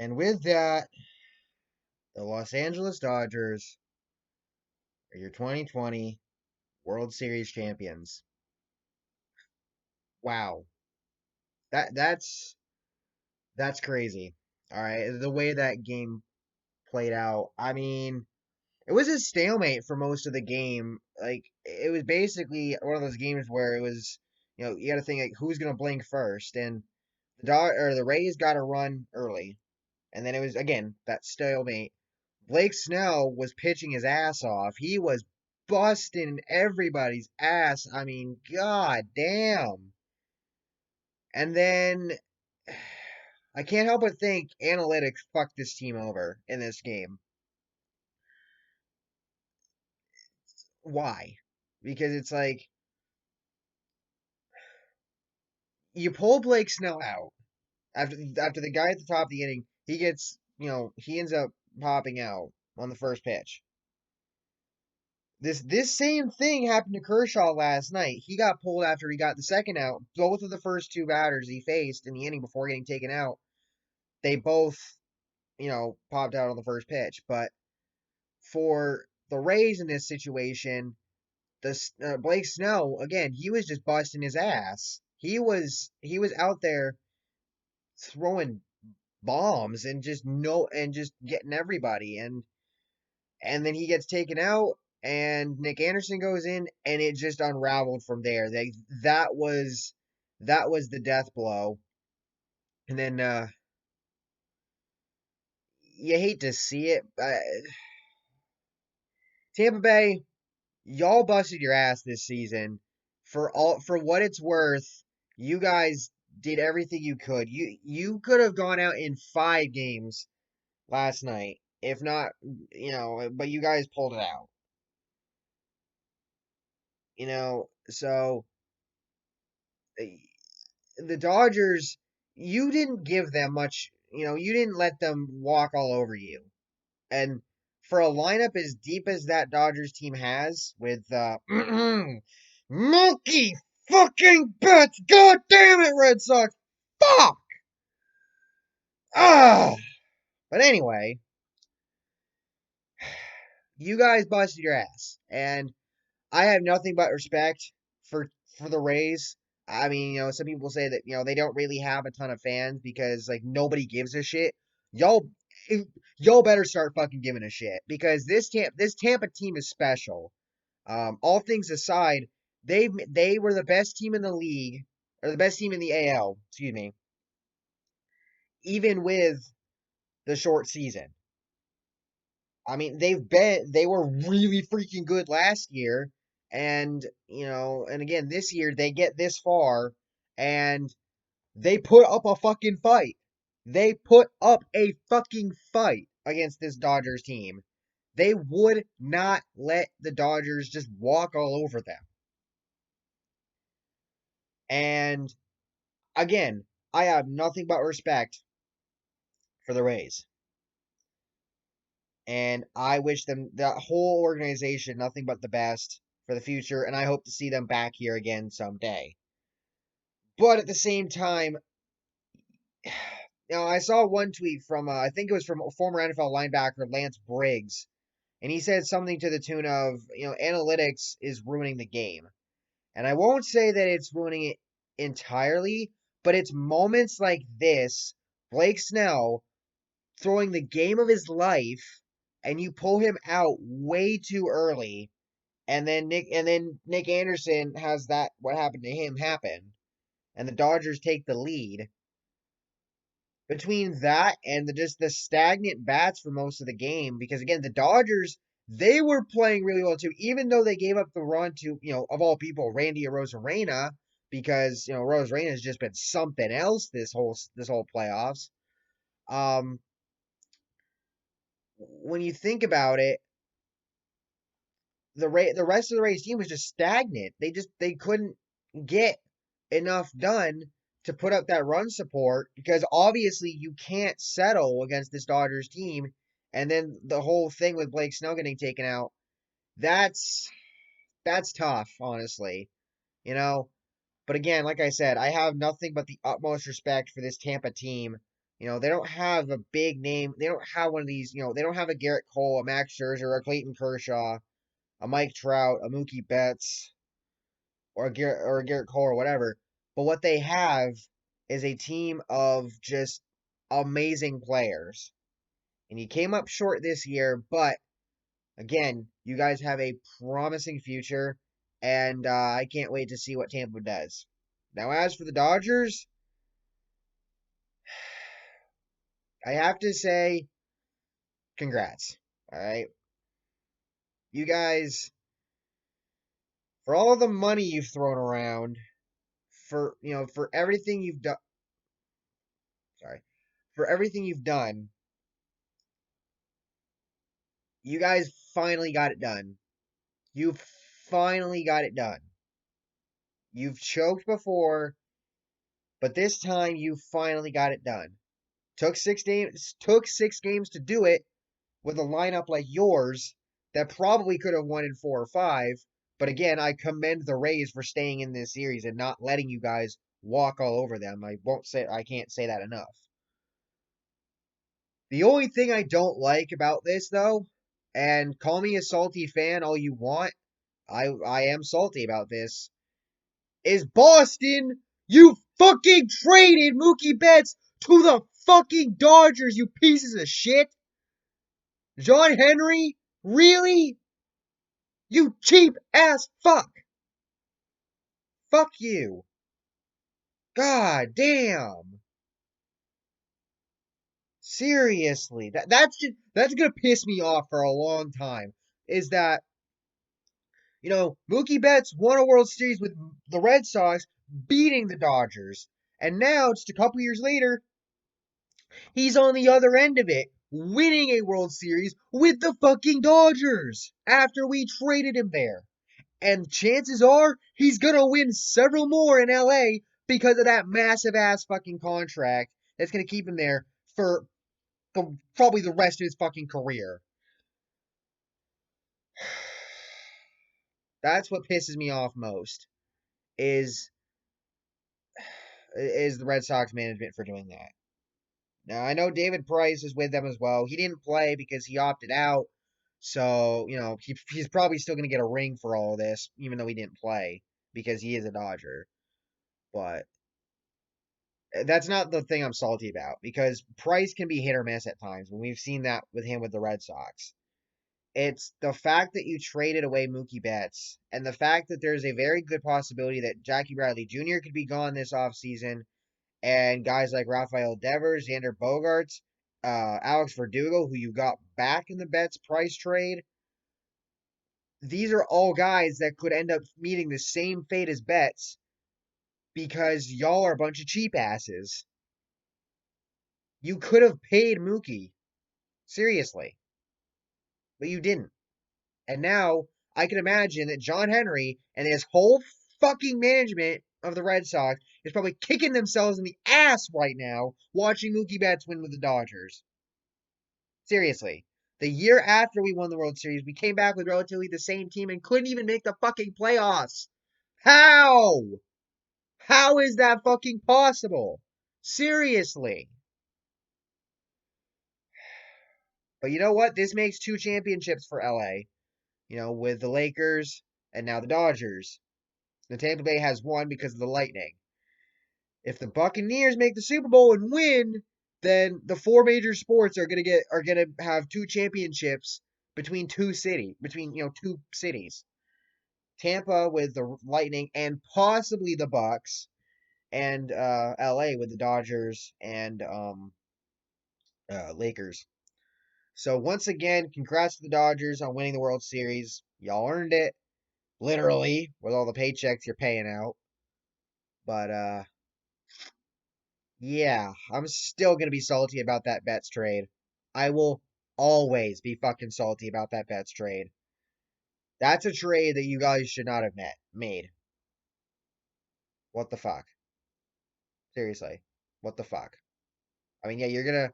And with that, the Los Angeles Dodgers are your 2020 World Series champions. Wow. That's crazy. All right, the way that game played out. I mean, it was a stalemate for most of the game. Like it was basically one of those games where it was, you got to think like who's going to blink first, and the Rays got a run early, and then it was again that stalemate. Blake Snell was pitching his ass off. He was busting everybody's ass. I mean, god damn. And then I can't help but think analytics fucked this team over in this game. Why? Because it's like you pull Blake Snell out after the guy at the top of the inning, he ends up popping out on the first pitch. This same thing happened to Kershaw last night. He got pulled after he got the second out. Both of the first two batters he faced in the inning before getting taken out, they both, popped out on the first pitch. But for the Rays in this situation, Blake Snell again, he was just busting his ass. He was out there throwing bombs and just getting everybody and then he gets taken out and Nick Anderson goes in and it just unraveled from there. That was the death blow. And then you hate to see it. Tampa Bay, y'all busted your ass this season. For what it's worth, you guys did everything you could. You could have gone out in 5 games last night. If not, but you guys pulled it out. So the Dodgers, you didn't give them much, you didn't let them walk all over you. And for a lineup as deep as that Dodgers team has with Mookie fucking Betts, god damn it, Red Sox, fuck! Ah! But anyway, you guys busted your ass. And I have nothing but respect for the Rays. I mean, some people say that they don't really have a ton of fans because like nobody gives a shit. Y'all, y'all better start fucking giving a shit because this Tampa team is special. All things aside, they were the best team in the league or the best team in the AL. Excuse me, even with the short season. I mean, they were really freaking good last year, and and again this year they get this far, and they put up a fucking fight. They put up a fucking fight against this Dodgers team. They would not let the Dodgers just walk all over them. And again, I have nothing but respect for the Rays. And I wish them, the whole organization, nothing but the best for the future, and I hope to see them back here again someday. But at the same time, I saw one tweet from, I think it was from former NFL linebacker Lance Briggs, and he said something to the tune of, analytics is ruining the game. And I won't say that it's ruining it entirely, but it's moments like this, Blake Snell throwing the game of his life, and you pull him out way too early, and then Nick Anderson has that what happened to him happen, and the Dodgers take the lead. Between that and just the stagnant bats for most of the game, because again the Dodgers they were playing really well too, even though they gave up the run to of all people Randy Arozarena because Arozarena has just been something else this whole playoffs. Um, when you think about it, the rest of the Rays team was just stagnant. They couldn't get enough done to put up that run support because obviously you can't settle against this Dodgers team. And then the whole thing with Blake Snell getting taken out, that's tough, honestly. You know, but again, like I said, I have nothing but the utmost respect for this Tampa team. They don't have a big name. They don't have one of these, they don't have a Garrett Cole, a Max Scherzer, a Clayton Kershaw, a Mike Trout, a Mookie Betts, or a Garrett Cole or whatever. But what they have is a team of just amazing players. And you came up short this year, but again, you guys have a promising future, and I can't wait to see what Tampa does. Now, as for the Dodgers, I have to say, congrats. All right, you guys, for all of the money you've thrown around, for everything you've done. Sorry, for everything you've done, you guys finally got it done. You finally got it done. You've choked before, but this time you finally got it done. Took 6 games to do it with a lineup like yours that probably could have won in 4 or 5. But again, I commend the Rays for staying in this series and not letting you guys walk all over them. I can't say that enough. The only thing I don't like about this though, and call me a salty fan all you want, I am salty about this, is Boston. You fucking traded Mookie Betts to the fucking Dodgers, you pieces of shit. John Henry? Really? You cheap ass fuck. Fuck you. God damn. Seriously. That's gonna piss me off for a long time. Is that Mookie Betts won a World Series with the Red Sox beating the Dodgers. And now, just a couple years later, he's on the other end of it, winning a World Series with the fucking Dodgers after we traded him there. And chances are he's going to win several more in LA because of that massive ass fucking contract that's going to keep him there for probably the rest of his fucking career. That's what pisses me off most is the Red Sox management for doing that. Now, I know David Price is with them as well. He didn't play because he opted out. So, he's probably still going to get a ring for all of this, even though he didn't play because he is a Dodger. But that's not the thing I'm salty about because Price can be hit or miss at times, and we've seen that with him with the Red Sox. It's the fact that you traded away Mookie Betts and the fact that there's a very good possibility that Jackie Bradley Jr. could be gone this offseason and guys like Rafael Devers, Xander Bogaerts, Alex Verdugo, who you got back in the Betts Price trade. These are all guys that could end up meeting the same fate as Betts because y'all are a bunch of cheap asses. You could have paid Mookie. Seriously. But you didn't. And now I can imagine that John Henry and his whole fucking management of the Red Sox is probably kicking themselves in the ass right now watching Mookie Betts win with the Dodgers. Seriously. The year after we won the World Series, we came back with relatively the same team and couldn't even make the fucking playoffs. How? How is that fucking possible? Seriously. But you know what? This makes 2 championships for LA. With the Lakers and now the Dodgers. The Tampa Bay has 1 because of the Lightning. If the Buccaneers make the Super Bowl and win, then the 4 major sports are gonna have 2 championships between 2 cities. Tampa with the Lightning and possibly the Bucks, and LA with the Dodgers and Lakers. So once again, congrats to the Dodgers on winning the World Series. Y'all earned it, literally, with all the paychecks you're paying out. But yeah, I'm still gonna be salty about that Betts trade. I will always be fucking salty about that Betts trade. That's a trade that you guys should not have made. What the fuck? Seriously, what the fuck? I mean, yeah, you're gonna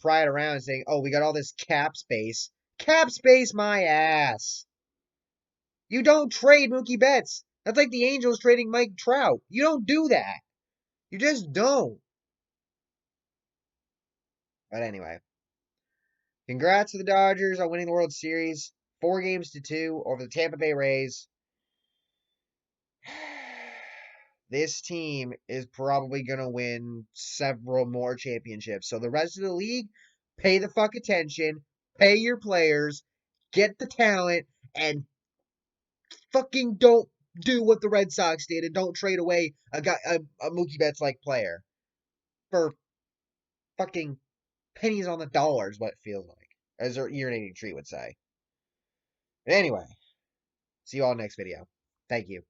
pride around saying, "Oh, we got all this cap space." Cap space, my ass. You don't trade Mookie Betts. That's like the Angels trading Mike Trout. You don't do that. You just don't. But anyway, congrats to the Dodgers on winning the World Series, 4-2 over the Tampa Bay Rays. This team is probably going to win several more championships. So the rest of the league, pay the fuck attention, pay your players, get the talent, and fucking don't do what the Red Sox did and don't trade away a Mookie Betts like player for fucking pennies on the dollar is what it feels like, as our urinating tree would say. But anyway, see you all next video. Thank you.